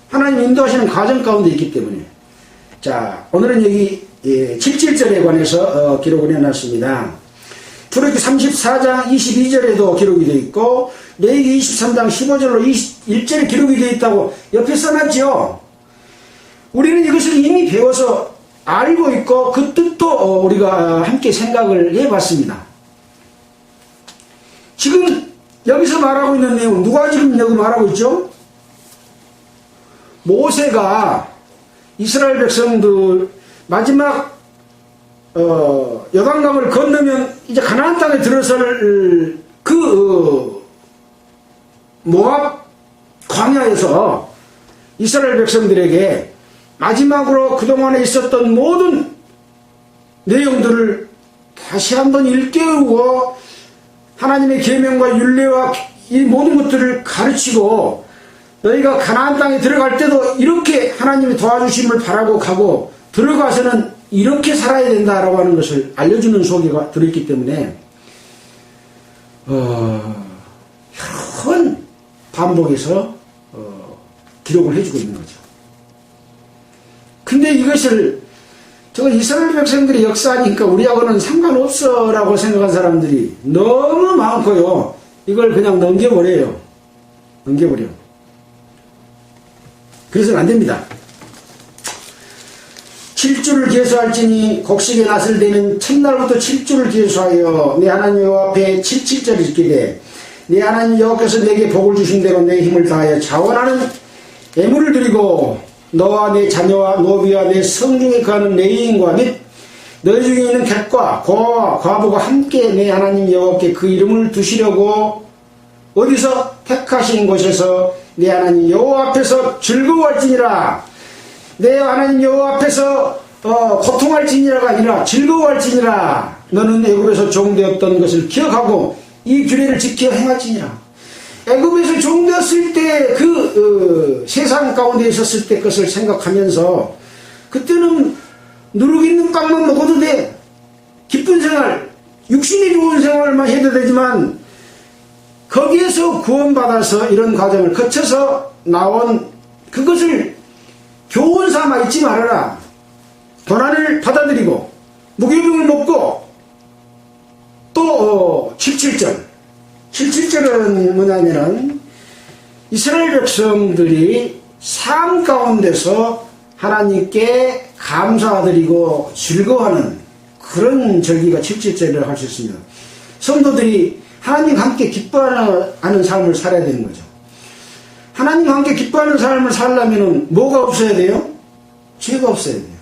하나님 인도하시는 과정 가운데 있기 때문에. 자, 오늘은 여기 77절에 관해서 기록을 해놨습니다. 출애굽기 34장 22절에도 기록이 되어 있고 레위기 23장 15절로 21절에 기록이 되어 있다고 옆에 써놨죠. 우리는 이것을 이미 배워서 알고 있고 그 뜻도 우리가 함께 생각을 해봤습니다. 지금 여기서 말하고 있는 내용 누가 지금 여기 말하고 있죠? 모세가 이스라엘 백성들 마지막 요단강을 건너면 이제 가나안 땅에 들어설 그 모압 광야에서 이스라엘 백성들에게 마지막으로 그동안에 있었던 모든 내용들을 다시 한번 일깨우고 하나님의 계명과 율례와 이 모든 것들을 가르치고 너희가 가나안 땅에 들어갈 때도 이렇게 하나님이 도와주심을 바라고 가고 들어가서는 이렇게 살아야 된다라고 하는 것을 알려주는 소개가 들어있기 때문에 여러 번 반복해서 기록을 해주고 있는 거죠. 근데 이것을 저거 이스라엘 백성들의 역사니까 우리하고는 상관없어 라고 생각한 사람들이 너무 많고요. 이걸 그냥 넘겨버려요. 넘겨버려. 그래서는 안 됩니다. 7주를 계수할지니 곡식에 낫을 대는 첫날부터 7주를 계수하여 내 하나님 여호와 앞에 77절을 짓기되 내 하나님 여호와께서 내게 복을 주신 대로 내 힘을 다하여 자원하는 예물을 드리고 너와 내 자녀와 노비와 내 성중에 거하는 레위인과 및 너희 중에 있는 객과 고아와 과부가 함께 내 하나님 여호와께 그 이름을 두시려고 어디서? 택하신 곳에서 내 하나님 여호와 앞에서 즐거워할지니라. 내 하나님 여호와 앞에서 고통할지니라가 아니라 즐거워할지니라. 너는 애굽에서 종되었던 것을 기억하고 이 규례를 지켜 행할지니라. 애굽에서 종되었을 때 세상 가운데 있었을 때 것을 생각하면서 그때는 누룩 있는 빵만 먹어도 돼. 기쁜 생활, 육신이 좋은 생활만 해도 되지만 거기에서 구원받아서 이런 과정을 거쳐서 나온 그것을 교훈 삼아 잊지 말아라. 고난을 받아들이고 무교병을 먹고 또 77절은 뭐냐면은 이스라엘 백성들이 삶 가운데서 하나님께 감사드리고 즐거워하는 그런 절기가 77절이라고 할 수 있습니다. 성도들이 하나님과 함께 기뻐하는 삶을 살아야 되는 거죠. 하나님과 함께 기뻐하는 삶을 살려면 뭐가 없어야 돼요? 죄가 없어야 돼요.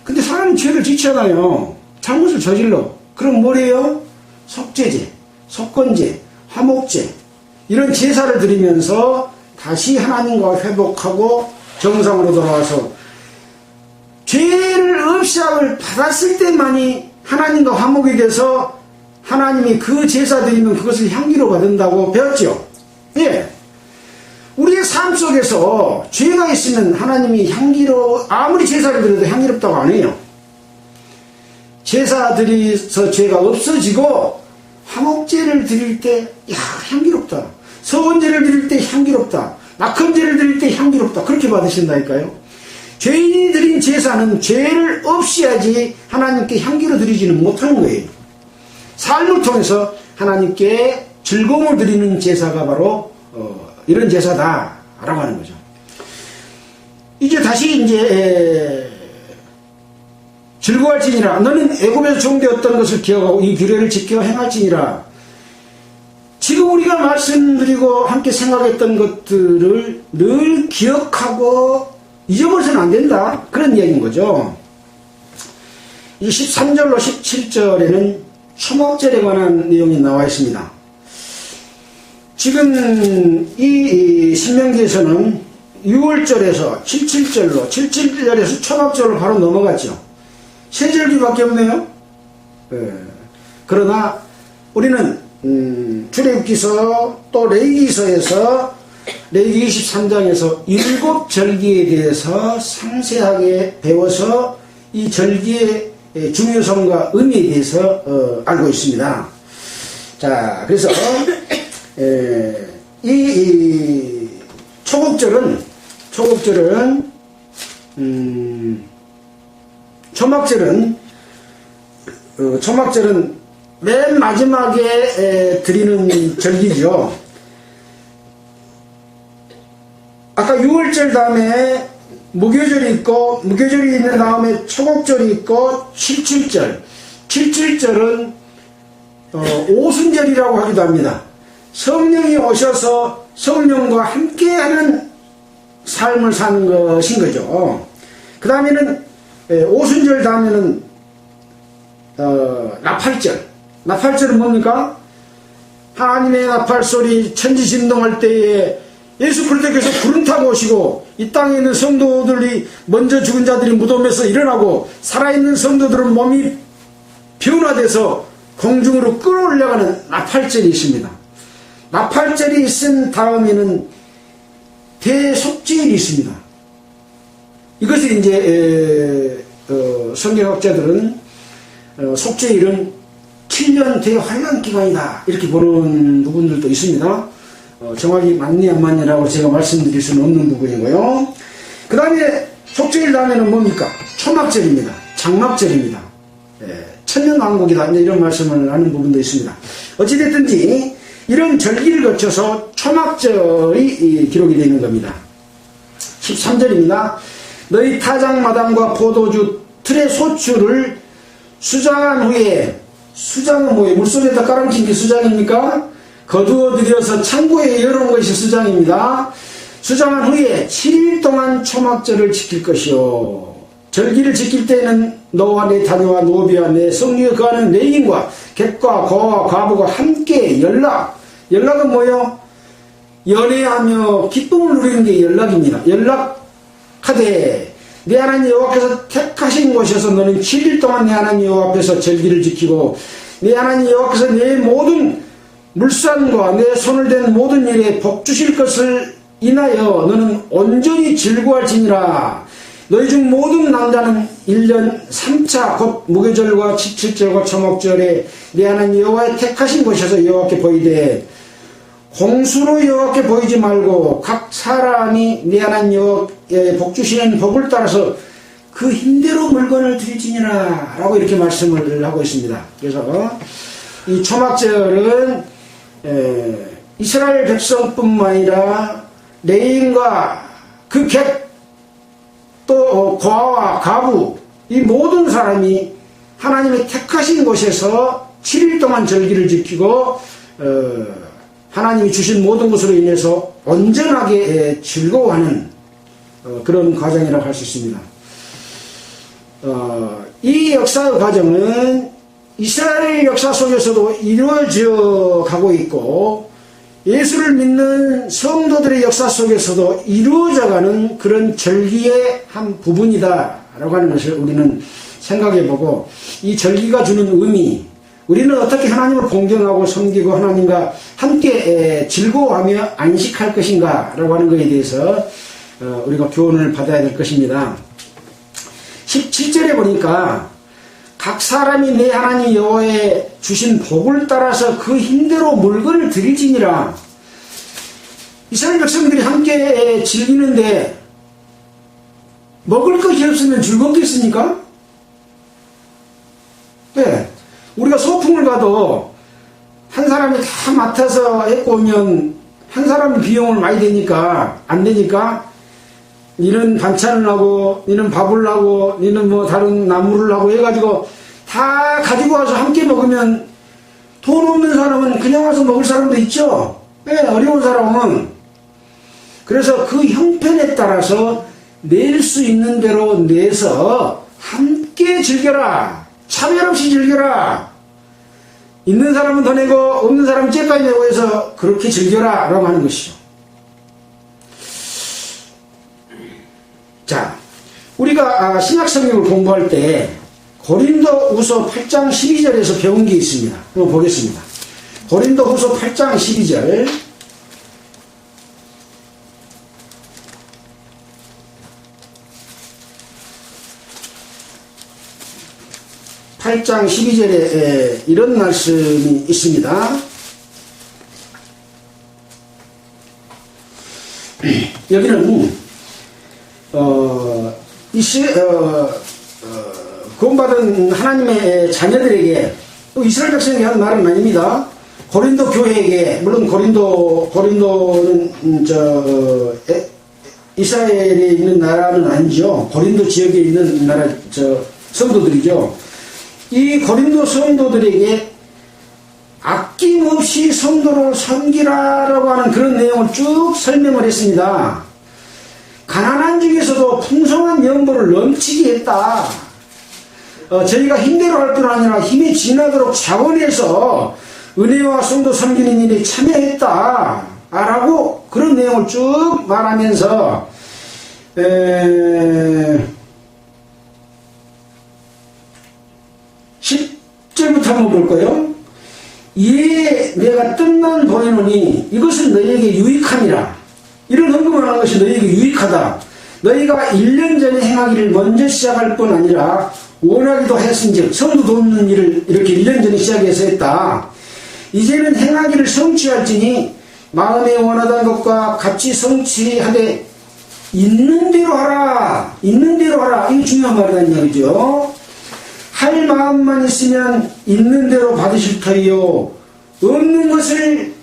근데 사람이 죄를 짓잖아요. 잘못을 저질러. 그럼 뭐래요? 속죄제, 속건제, 화목제 이런 제사를 드리면서 다시 하나님과 회복하고 정상으로 돌아와서 죄를 없이함을 받았을 때만이 하나님과 화목이 돼서 하나님이 그 제사 드리면 그것을 향기로 받는다고 배웠죠. 예. 우리의 삶 속에서 죄가 있으면 하나님이 아무리 제사를 드려도 향기롭다고 안 해요. 제사 드려서 죄가 없어지고 화목제를 드릴 때 향기롭다. 서원제를 드릴 때 향기롭다. 낙헌제를 드릴 때 향기롭다. 그렇게 받으신다니까요. 죄인이 드린 제사는 죄를 없이 하지 하나님께 향기로 드리지는 못하는 거예요. 삶을 통해서 하나님께 즐거움을 드리는 제사가 바로 이런 제사다라고 하는 거죠. 이제 다시 즐거워할지니라. 너는 애굽에서 종되었던 것을 기억하고 이 규례를 지켜 행할지니라. 지금 우리가 말씀드리고 함께 생각했던 것들을 늘 기억하고 잊어버려서는 안 된다. 그런 이야기인 거죠. 이 13절로 17절에는 초막절에 관한 내용이 나와 있습니다. 지금 이 신명기에서는 6월절에서 77절에서 초막절로 바로 넘어갔죠. 세 절기밖에 없네요. 그러나 우리는 출애굽기서 또 레위기서에서 레위기 23장에서 7절기에 대해서 상세하게 배워서 이 절기의 중요성과 의미에 대해서 알고 있습니다. 자, 그래서 이 초막절은 맨 마지막에 드리는 절기죠. 아까 6월절 다음에 무교절이 있고, 무교절이 있는 다음에 초곡절이 있고, 77절은 오순절이라고 하기도 합니다. 성령이 오셔서 성령과 함께하는 삶을 사는 것인 거죠. 그 다음에는 오순절 다음에는 나팔절. 나팔절은 뭡니까? 하나님의 나팔소리 천지진동할 때에 예수 그리스도께서 구름 타고 오시고 이 땅에 있는 성도들이 먼저 죽은 자들이 무덤에서 일어나고 살아있는 성도들은 몸이 변화돼서 공중으로 끌어올려가는 나팔절이 있습니다. 나팔절이 있은 다음에는 대속죄일이 있습니다. 이것을 이제 성경학자들은 속죄일은 7년 대환란 기간이다 이렇게 보는 부분들도 있습니다. 정확히 맞니 안 맞냐라고 제가 말씀드릴 수는 없는 부분이고요. 그 다음에 속죄일 다음에는 뭡니까? 초막절입니다. 장막절입니다. 천년왕국이다 이런 말씀을 하는 부분도 있습니다. 어찌됐든지 이런 절기를 거쳐서 초막절이 기록이 되는 겁니다. 13절입니다. 너희 타작마당과 포도주 틀의 소출을 수장한 후에, 수장은 뭐예요? 물속에다 깔아놓긴 게 수장입니까? 거두어들여서 창고에 열어놓은 것이 수장입니다. 수장한 후에 7일 동안 초막절을 지킬 것이요. 절기를 지킬 때는 너와 내 자녀와 노비와 내 성류에 거하는 레인과 객과 거와 과부가 함께 연락은 뭐요? 연애하며 기쁨을 누리는 게 연락입니다. 연락하되 내 하나님 여호와께서 택하신 곳에서 너는 7일 동안 내 하나님 여호와 앞에서 절기를 지키고 내 하나님 여호와께서 내 모든 물산과 내 손을 댄 모든 일에 복 주실 것을 인하여 너는 온전히 즐거워할지니라. 너희 중 모든 남자는 1년 3차 곧 무교절과 칠칠절과 초목절에 내 하나님 여호와의 택하신 곳에서 여호와께 보이되 공수로 여호와께 보이지 말고 각 사람이 내 하나님 여호와의 복 주시는 복을 따라서 그 힘대로 물건을 드릴지니라 라고 이렇게 말씀을 하고 있습니다. 그래서 이 초막절은 이스라엘 백성뿐만 아니라 레인과 그 객 또 고아와 가부 이 모든 사람이 하나님의 택하신 곳에서 7일 동안 절기를 지키고 하나님이 주신 모든 것으로 인해서 온전하게 즐거워하는 그런 과정이라고 할 수 있습니다. 이 역사의 과정은 이스라엘 역사 속에서도 이루어져 가고 있고 예수를 믿는 성도들의 역사 속에서도 이루어져가는 그런 절기의 한 부분이다 라고 하는 것을 우리는 생각해보고 이 절기가 주는 의미, 우리는 어떻게 하나님을 공경하고 섬기고 하나님과 함께 즐거워하며 안식할 것인가 라고 하는 것에 대해서 우리가 교훈을 받아야 될 것입니다. 17절에 보니까 각 사람이 내 하나님 여호와의 주신 복을 따라서 그 힘대로 물건을 드릴지니라. 이스라엘 백성들이 함께 즐기는데 먹을 것이 없으면 즐겁겠습니까? 네. 우리가 소풍을 가도 한 사람이 다 맡아서 해고 오면 한 사람은 비용을 많이 되니까 안 되니까 니는 반찬을 하고 니는 밥을 하고 니는 뭐 다른 나물을 하고 해가지고 다 가지고 와서 함께 먹으면 돈 없는 사람은 그냥 와서 먹을 사람도 있죠. 네, 어려운 사람은. 그래서 그 형편에 따라서 낼 수 있는 대로 내서 함께 즐겨라. 차별 없이 즐겨라. 있는 사람은 더 내고 없는 사람은 째까지 내고 해서 그렇게 즐겨라 라고 하는 것이죠. 자, 우리가 신약성경을 공부할 때 고린도후서 8장 12절에서 배운 게 있습니다. 한번 보겠습니다. 고린도후서 8장 12절 8장 12절에 이런 말씀이 있습니다. 여기는 구원받은 하나님의 자녀들에게 또 이스라엘 백성에게 하는 말은 아닙니다. 고린도 교회에게, 물론 고린도는 이스라엘에 있는 나라는 아니죠. 고린도 지역에 있는 나라 성도들이죠. 이 고린도 성도들에게 아낌없이 성도를 섬기라라고 하는 그런 내용을 쭉 설명을 했습니다. 가난한 중에서도 풍성한 연보를 넘치게 했다. 저희가 힘대로 할 뿐 아니라 힘이 지나도록 자원해서 은혜와 성도 섬기는 일에 참여했다 라고 그런 내용을 쭉 말하면서 10절부터 한번 볼 거예요. 이에 내가 뜬난 보이노니 이것은 너희에게 유익함이라. 이런 헌금을 하는 것이 너희에게 유익하다. 너희가 1년 전에 행하기를 먼저 시작할 뿐 아니라 원하기도 했은즉, 성도 돕는 일을 이렇게 1년 전에 시작해서 했다. 이제는 행하기를 성취할지니 마음에 원하던 것과 같이 성취하되 있는 대로 하라. 있는 대로 하라. 이게 중요한 말이란 얘기죠. 할 마음만 있으면 있는 대로 받으실 터이요 없는 것을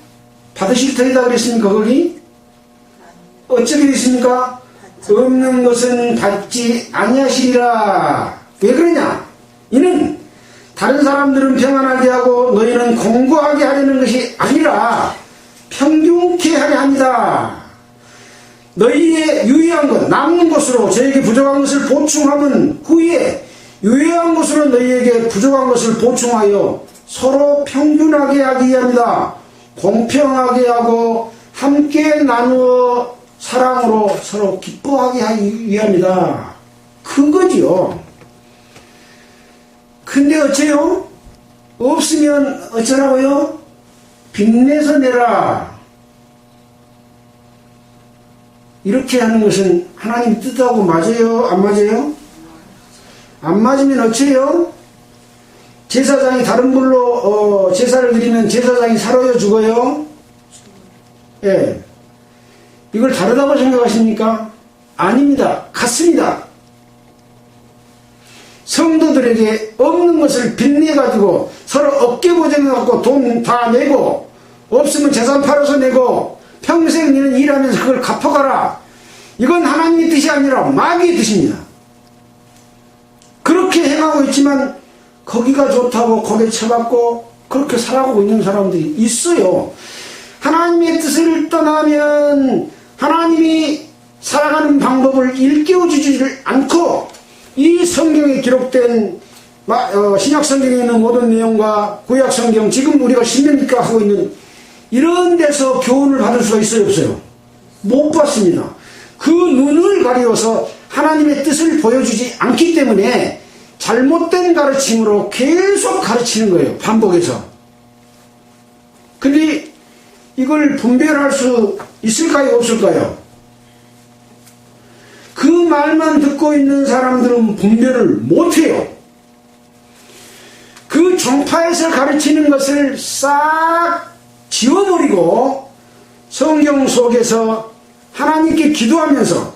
받으실 터이다 그랬습니까? 거기? 어떻게 됐습니까? 없는 것은 받지 아니하시리라. 왜 그러냐? 이는 다른 사람들은 평안하게 하고 너희는 공고하게 하려는 것이 아니라 평균케 하려 합니다. 너희의 유의한 것, 남는 것으로 저에게 부족한 것을 보충하면 후에 유해한 것으로 너희에게 부족한 것을 보충하여 서로 평균하게 하기 위함이다. 공평하게 하고 함께 나누어 사랑으로 서로 기뻐하게 하기 위함이다. 그거지요. 근데 어째요? 없으면 어쩌라고요? 빚내서 내라. 이렇게 하는 것은 하나님 뜻하고 맞아요? 안 맞아요? 안 맞으면 어째요? 제사장이 다른 불로 제사를 드리면 제사장이 살아요? 죽어요? 예. 이걸 다르다고 생각하십니까? 아닙니다. 같습니다. 성도들에게 없는 것을 빚내가지고 서로 어깨보정해갖고 돈 다 내고 없으면 재산 팔아서 내고 평생 너는 일하면서 그걸 갚아가라. 이건 하나님의 뜻이 아니라 마귀의 뜻입니다. 그렇게 행하고 있지만 거기가 좋다고 거기에 쳐박고 그렇게 살아가고 있는 사람들이 있어요. 하나님의 뜻을 떠나면 하나님이 살아가는 방법을 일깨워주지를 않고 이 성경에 기록된 신약 성경에 있는 모든 내용과 구약 성경, 지금 우리가 신명기가 하고 있는 이런 데서 교훈을 받을 수가 있어요, 없어요? 못 받습니다. 그 눈을 가리워서 하나님의 뜻을 보여주지 않기 때문에 잘못된 가르침으로 계속 가르치는 거예요, 반복해서. 근데 이걸 분별할 수 있을까요, 없을까요? 그 말만 듣고 있는 사람들은 분별을 못해요. 그 종파에서 가르치는 것을 싹 지워버리고 성경 속에서 하나님께 기도하면서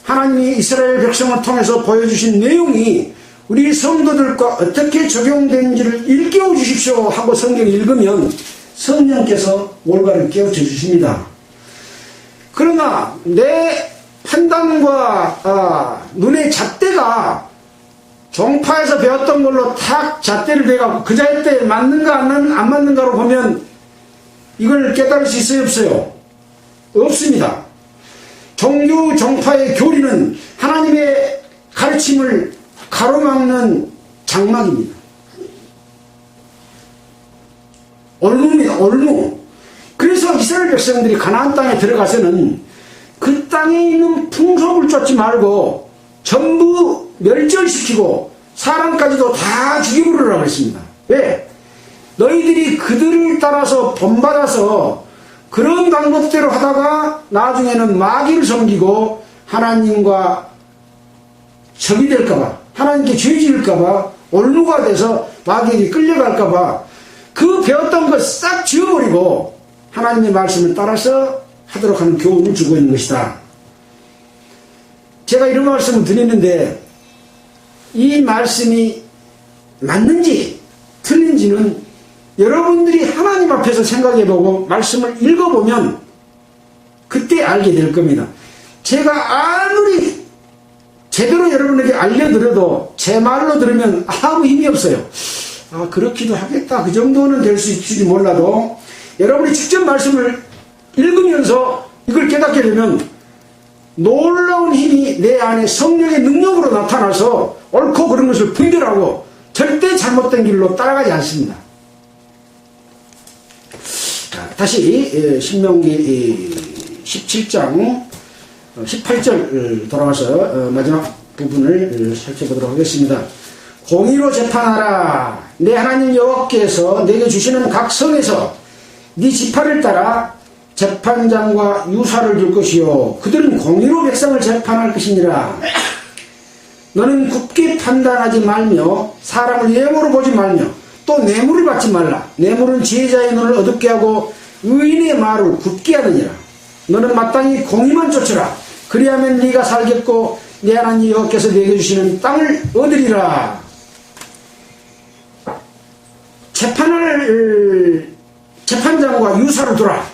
하나님이 이스라엘 백성을 통해서 보여주신 내용이 우리 성도들과 어떻게 적용되는지를 일깨워 주십시오 하고 성경을 읽으면 성령께서 올바르게 깨우쳐 주십니다. 그러나 내 판단과 눈의 잣대가 종파에서 배웠던 걸로 탁 잣대를 대갖고 그 잣대에 맞는가 안 맞는가로 보면 이걸 깨달을 수 있어요, 없어요? 없습니다. 종교 종파의 교리는 하나님의 가르침을 가로막는 장막입니다. 얼룩입니다, 얼룩. 그래서 이스라엘 백성들이 가나안 땅에 들어가서는 그 땅에 있는 풍속을 쫓지 말고 전부 멸절시키고 사람까지도 다 죽여버리라고 했습니다. 왜? 너희들이 그들을 따라서 본받아서 그런 방법대로 하다가 나중에는 마귀를 섬기고 하나님과 적이 될까봐, 하나님께 죄 지을까봐, 올무가 돼서 마귀에게 끌려갈까봐 그 배웠던 것 싹 지워버리고 하나님의 말씀을 따라서 하도록 하는 교훈을 주고 있는 것이다. 제가 이런 말씀을 드리는데 이 말씀이 맞는지 틀린지는 여러분들이 하나님 앞에서 생각해보고 말씀을 읽어보면 그때 알게 될 겁니다. 제가 아무리 제대로 여러분에게 알려드려도 제 말로 들으면 아무 힘이 없어요. 그렇기도 하겠다, 그 정도는 될 수 있을지 몰라도 여러분이 직접 말씀을 읽으면서 이걸 깨닫게 되면 놀라운 힘이 내 안에 성령의 능력으로 나타나서 옳고 그른 것을 분별하고 절대 잘못된 길로 따라가지 않습니다. 자, 다시 신명기 17장 18절 돌아와서 마지막 부분을 살펴보도록 하겠습니다. 공의로 재판하라. 내 하나님 여호와께서 내게 주시는 각 성에서 네 지파를 따라 재판장과 유사를 줄 것이요 그들은 공의로 백성을 재판할 것이니라. 너는 굳게 판단하지 말며 사람을 예모로 보지 말며 또 뇌물을 받지 말라. 뇌물은 지혜자의 눈을 어둡게 하고 의인의 말을 굳게 하느니라. 너는 마땅히 공의만 쫓으라. 그리하면 네가 살겠고 내 하나님 여호와께서 내게 주시는 땅을 얻으리라. 재판장과 유사를 두라.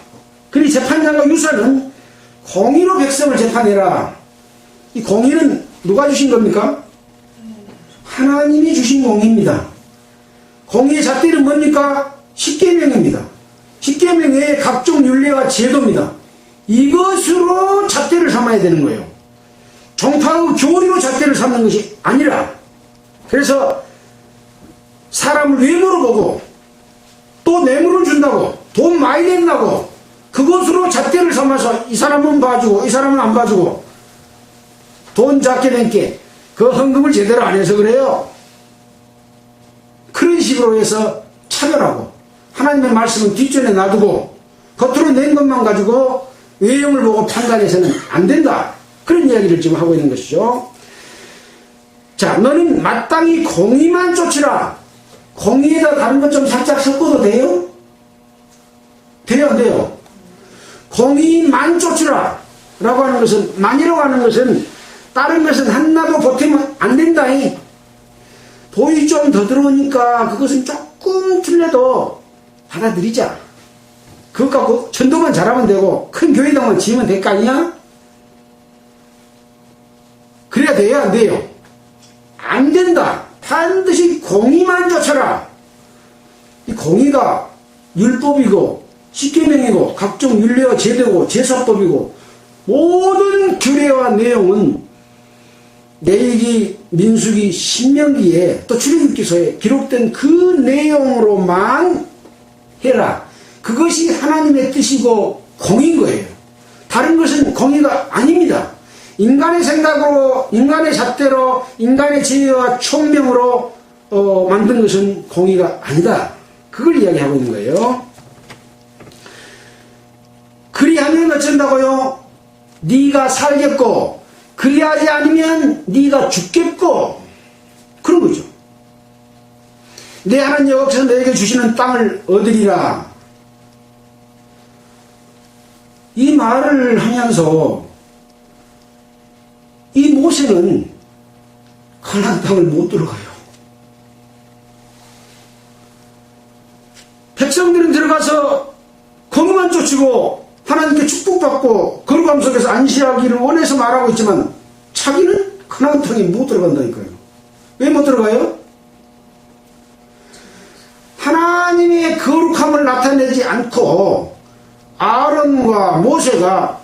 그리 재판장과 유사는 공의로 백성을 재판해라. 이 공의는 누가 주신 겁니까? 하나님이 주신 공의입니다. 공의의 잣대는 뭡니까? 십계명입니다. 십계명의 각종 율례와 제도입니다. 이것으로 잣대를 삼아야 되는 거예요. 종파의 교리로 잣대를 삼는 것이 아니라 그래서 사람을 외모로 보고 또 뇌물을 준다고 돈 많이 낸다고 그것으로 잣대를 삼아서 이 사람은 봐주고 이 사람은 안 봐주고 돈 작게 낸게 그 헌금을 제대로 안 해서 그래요. 그런 식으로 해서 차별하고 하나님의 말씀은 뒷전에 놔두고 겉으로 낸 것만 가지고 외형을 보고 판단해서는 안 된다. 그런 이야기를 지금 하고 있는 것이죠. 자, 너는 마땅히 공의만 쫓으라. 공의에다 다른 것 좀 살짝 섞어도 돼요? 돼요, 안 돼요? 공의만 쫓으라. 라고 하는 것은, 만이라고 하는 것은, 다른 것은 하나도 보태면 안 된다. 돈이 좀 더 들어오니까 그것은 조금 틀려도 받아들이자. 그것 갖고 전도만 잘하면 되고, 큰 교회당만 지으면 될 거 아니야? 그래야 돼요, 안 돼요? 안 된다. 반드시 공의만 쫓아라. 이 공의가 율법이고 십계명이고 각종 율례와 제도고 제사법이고 모든 규례와 내용은 레위기, 민수기, 신명기에 또 출애굽기서에 기록된 그 내용으로만 해라. 그것이 하나님의 뜻이고 공의인 거예요. 다른 것은 공의가 아닙니다. 인간의 생각으로, 인간의 잣대로, 인간의 지혜와 총명으로 만든 것은 공의가 아니다. 그걸 이야기하고 있는 거예요. 그리하면 어쩐다고요? 네가 살겠고 그리하지 않으면 네가 죽겠고 그런 거죠. 내 하나님 여호와께서 너에게 주시는 땅을 얻으리라. 이 말을 하면서 이 모세는 가나안 땅을 못 들어가요. 백성들은 들어가서 공의만 쫓고 하나님께 축복받고 거룩함 속에서 안시하기를 원해서 말하고 있지만 자기는 가나안 땅에 못 들어간다니까요. 왜 못 들어가요? 하나님의 거룩함을 나타내지 않고 아론과 모세가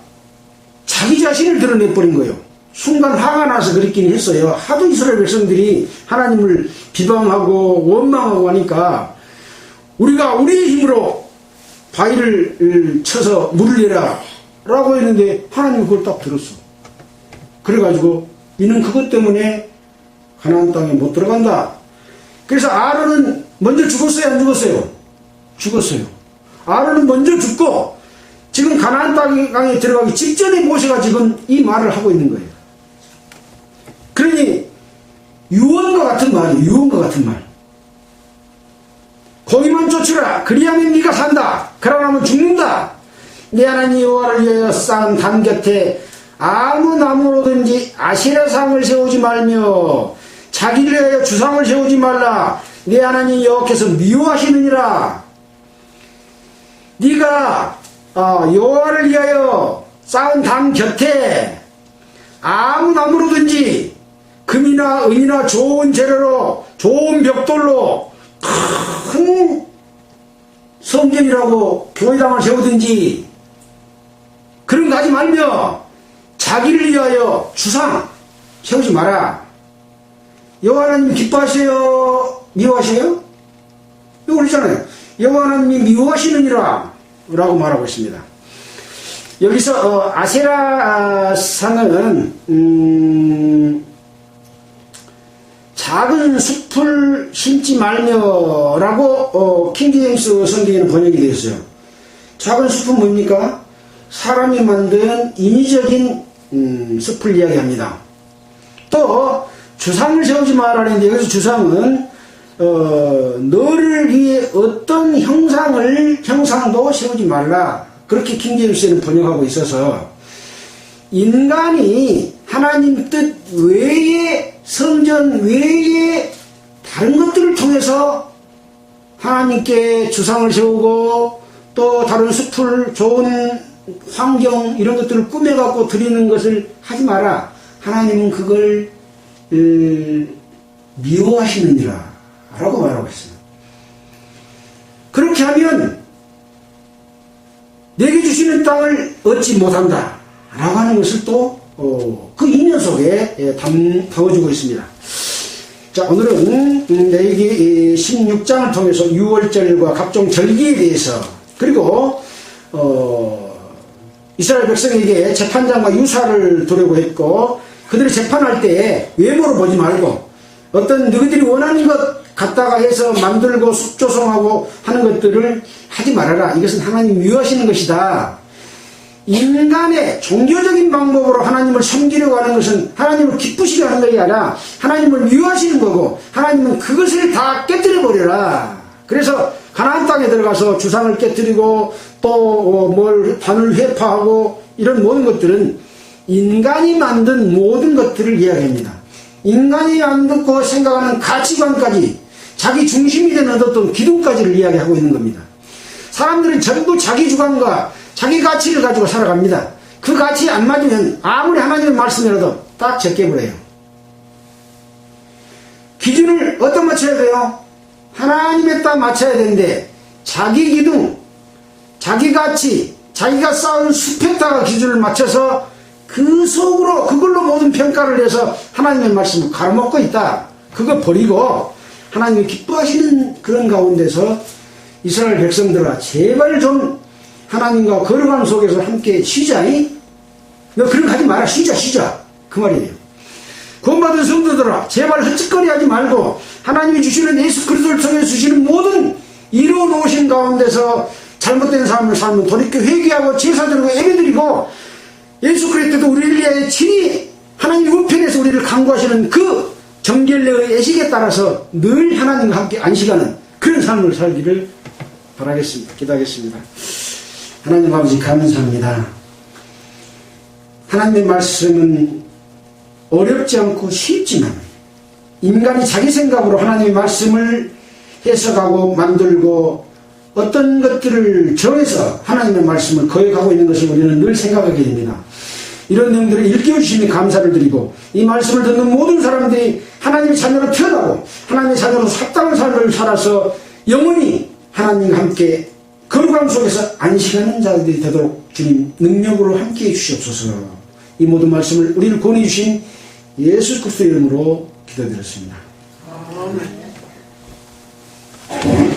자기 자신을 드러내버린 거예요. 순간 화가 나서 그랬긴 했어요. 하도 이스라엘 백성들이 하나님을 비방하고 원망하고 하니까 우리가 우리의 힘으로 바위를 쳐서 물을 내라 라고 했는데 하나님이 그걸 딱 들었어. 그래가지고 이는 그것 때문에 가나안 땅에 못 들어간다. 그래서 아론은 먼저 죽었어요, 안 죽었어요? 죽었어요. 아론은 먼저 죽고 지금 가나안 땅에 들어가기 직전에 모세가 지금 이 말을 하고 있는 거예요. 그러니 유언과 같은 말이에요. 유언과 같은 말. 공의만 쫓으라. 그리하면 네가 산다. 그러면 죽는다. 네 하나님 여호와를 위하여 쌓은 담 곁에 아무 나무로든지 아세라상을 세우지 말며 자기를 위하여 주상을 세우지 말라. 네 하나님 여호와께서 미워하시느니라. 네가 여호와를 위하여 쌓은 담 곁에 아무 나무로든지 금이나 은이나 좋은 재료로 좋은 벽돌로 큰 성전이라고 교회당을 세우든지 그런 거 하지 말며 자기를 위하여 주상 세우지 마라. 여호와 하나님이 기뻐하세요? 미워하세요? 이거 그러잖아요. 여호와 하나님이 미워하시느니라 라고 말하고 있습니다. 여기서 아세라 상은 작은 숲을 심지 말며 라고 킹제임스 성경에는 번역이 되어 있어요. 작은 숲은 뭡니까? 사람이 만든 인위적인 숲을 이야기합니다. 또 주상을 세우지 말라는데 여기서 주상은 너를 위해 어떤 형상도 세우지 말라. 그렇게 킹제임스는 번역하고 있어서 인간이 하나님 뜻 외에 성전 외에 다른 것들을 통해서 하나님께 주상을 세우고 또 다른 숲을 좋은 환경 이런 것들을 꾸며갖고 드리는 것을 하지 마라. 하나님은 그걸 미워하시느니라 라고 말하고 있어요. 그렇게 하면 내게 주시는 땅을 얻지 못한다 라고 하는 것을 또 그 인연 속에 담아주고 있습니다. 자, 오늘은 레위기 16장을 통해서 유월절과 각종 절기에 대해서, 그리고 이스라엘 백성에게 재판장과 유사를 두려고 했고, 그들이 재판할 때 외모로 보지 말고 어떤 너희들이 원하는 것 갖다가 해서 만들고 숲조성하고 하는 것들을 하지 말아라. 이것은 하나님 미워하시는 것이다. 인간의 종교적인 방법으로 하나님을 섬기려고 하는 것은 하나님을 기쁘시게 하는 것이 아니라 하나님을 미워하시는 거고, 하나님은 그것을 다 깨뜨려 버려라. 그래서 가나안 땅에 들어가서 주상을 깨뜨리고 또 관을 회파하고 이런 모든 것들은 인간이 만든 모든 것들을 이야기합니다. 인간이 만들고 생각하는 가치관까지, 자기 중심이 되는 어떤 기둥까지를 이야기하고 있는 겁니다. 사람들은 전부 자기 주관과 자기 가치를 가지고 살아갑니다. 그 가치에 안 맞으면 아무리 하나님의 말씀이라도 딱 제껴버려요. 기준을 어디다 맞춰야 돼요? 하나님에 딱 맞춰야 되는데, 자기 기둥, 자기 가치, 자기가 쌓은 숲에다가 기준을 맞춰서 그 속으로 그걸로 모든 평가를 해서 하나님의 말씀을 가로막고 있다. 그거 버리고 하나님이 기뻐하시는 그런 가운데서 이스라엘 백성들아, 제발 좀 하나님과 걸어가는 속에서 함께 쉬자이? 너 그런 거 하지 마라. 쉬자. 그 말이에요. 구원받은 성도들아, 제발 헛짓거리 하지 말고 하나님이 주시는 예수 그리스도를 통해 주시는 모든 이루어 놓으신 가운데서 잘못된 삶을 살면 돌이켜 회개하고 제사드리고 예배드리고, 예수 그리스도도 우리를 위하여 친히 하나님 우편에서 우리를 간구하시는 그 정결례의 예식에 따라서 늘 하나님과 함께 안식하는 그런 삶을 살기를 바라겠습니다. 기도하겠습니다. 하나님 아버지, 감사합니다. 하나님의 말씀은 어렵지 않고 쉽지만 인간이 자기 생각으로 하나님의 말씀을 해석하고 만들고 어떤 것들을 정해서 하나님의 말씀을 거역하고 있는 것을 우리는 늘 생각하게 됩니다. 이런 내용들을 일깨워주시니 감사를 드리고, 이 말씀을 듣는 모든 사람들이 하나님의 자녀로 태어나고 하나님의 자녀로 합당한 삶을 살아서 영원히 하나님과 함께 거룩함 속에서 안식하는 자들이 되도록 주님 능력으로 함께해 주시옵소서. 이 모든 말씀을 우리를 권해 주신 예수 그리스도의 이름으로 기도드렸습니다. 아멘.